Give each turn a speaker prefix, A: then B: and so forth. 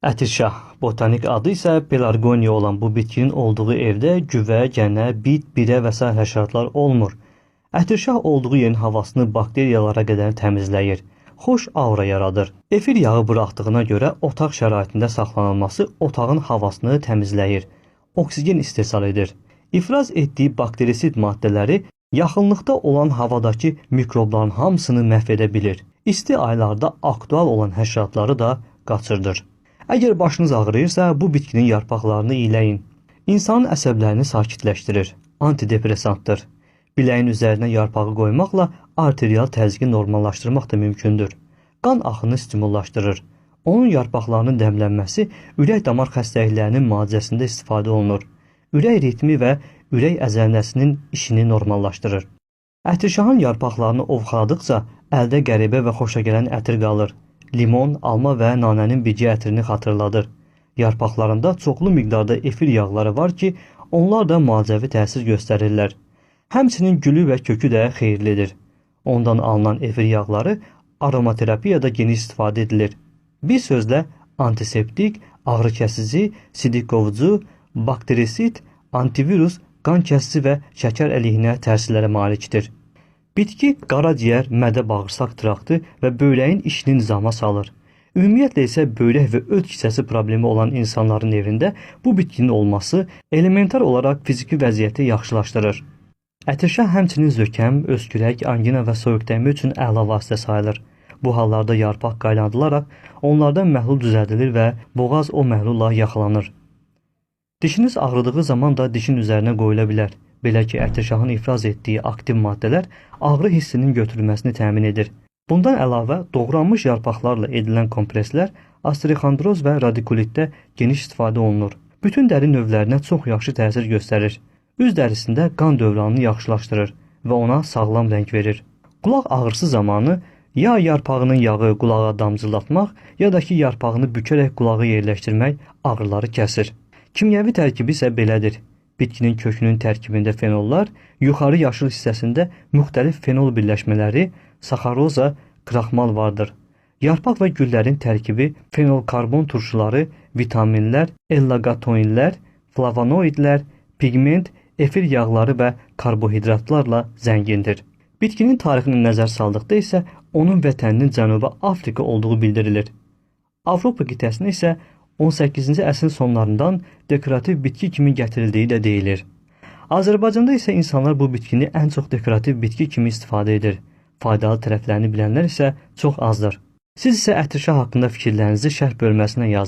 A: Ətirşah, botanik adı isə pelargoniya olan bu bitkinin olduğu evdə güvə, gənə, bit, birə və s. həşəratlar olmur. Ətirşah olduğu yerin havasını bakteriyalara qədər təmizləyir, xoş aura yaradır. Efir yağı buraxdığına görə otaq şəraitində saxlanılması otağın havasını təmizləyir, oksigen istehsal edir. İfraz etdiyi bakterisid maddələri yaxınlıqda olan havadakı mikrobların hamısını məhv edə bilir. İsti aylarda aktual olan həşəratları da qaçırdır. Əgər başınız ağrıyırsa, bu bitkinin yarpaqlarını iyləyin. İnsanın əsəblərini sakitləşdirir, antidepressantdır. Biləyin üzərinə yarpağı qoymaqla arterial təzyiqi normallaşdırmaq da mümkündür. Qan axını stimullaşdırır. Onun yarpaqlarının dəmlənməsi ürək-damar xəstəliklərinin müalicəsində istifadə olunur. Ürək ritmi və ürək əzələsinin işini normallaşdırır. Ətirşahın yarpaqlarını ovxaladıqca əldə qəribə və xoşagələn ətir qalır. Limon, alma və nanənin birgə ətrini xatırladır. Yarpaqlarında çoxlu miqdarda efir yağları var ki, onlar da müalicəvi təsir göstərirlər. Həmçinin gülü və kökü də xeyirlidir. Ondan alınan efir yağları aromaterapiyada geniş istifadə edilir. Bir sözlə antiseptik, ağrı-kəsici, sidik qovucu, bakterisid, antivirus, qan kəsici və şəkər əleyhinə təsirlərə malikdir. Bitki qaraciyər, mədə-bağırsaq traktı və böyrəyin işini nizama salır. Ümumiyyətlə isə böyrək və öd kisəsi problemi olan insanların evində bu bitkinin olması elementar olaraq fiziki vəziyyəti yaxşılaşdırır. Ətirşah həmçinin zökəm, öskürək, angina və soyuqdəymə üçün əla vasitə sayılır. Bu hallarda yarpaq qaynadılaraq onlardan məhlul düzəldilir və boğaz o məhlulla yaxalanır. Dişiniz ağrıdığı zaman da dişin üzərinə qoyula bilər. Belə ki, ətirşahın ifraz etdiyi aktiv maddələr ağrı hissinin götürülməsini təmin edir. Bundan əlavə doğranmış yarpaqlarla edilən kompreslər osteoxondroz və radikulitdə geniş istifadə olunur. Bütün dəri növlərinə çox yaxşı təsir göstərir. Üz dərisində qan dövranını yaxşılaşdırır və ona sağlam rəng verir. Qulaq ağrısı zamanı ya yarpağının yağı qulağa damcılatmaq, ya da ki yarpağını bükərək qulağı yerləşdirmək ağrıları kəsir. Kimyəvi tərkibi isə belədir. Bitkinin kökünün tərkibində fenollar, yuxarı yaşıl hissəsində müxtəlif fenol birləşmələri, saxaroza, kraxmal vardır. Yarpaq və güllərin tərkibi fenolkarbon turşuları, vitaminlər, ellagatoinlər, flavonoidlər, pigment, efir yağları və karbohidratlarla zəngindir. Bitkinin tarixini nəzər saldıqda isə onun vətəninin Cənubi Afrika olduğu bildirilir. Avropa qitəsinə isə 18-ci əsrin sonlarından dekorativ bitki kimi gətirildiyi də deyilir. Azərbaycanda isə insanlar bu bitkini ən çox dekorativ bitki kimi istifadə edir. Faydalı tərəflərini bilənlər isə çox azdır. Siz isə ətirşah haqqında fikirlərinizi şərh bölməsinə yazın.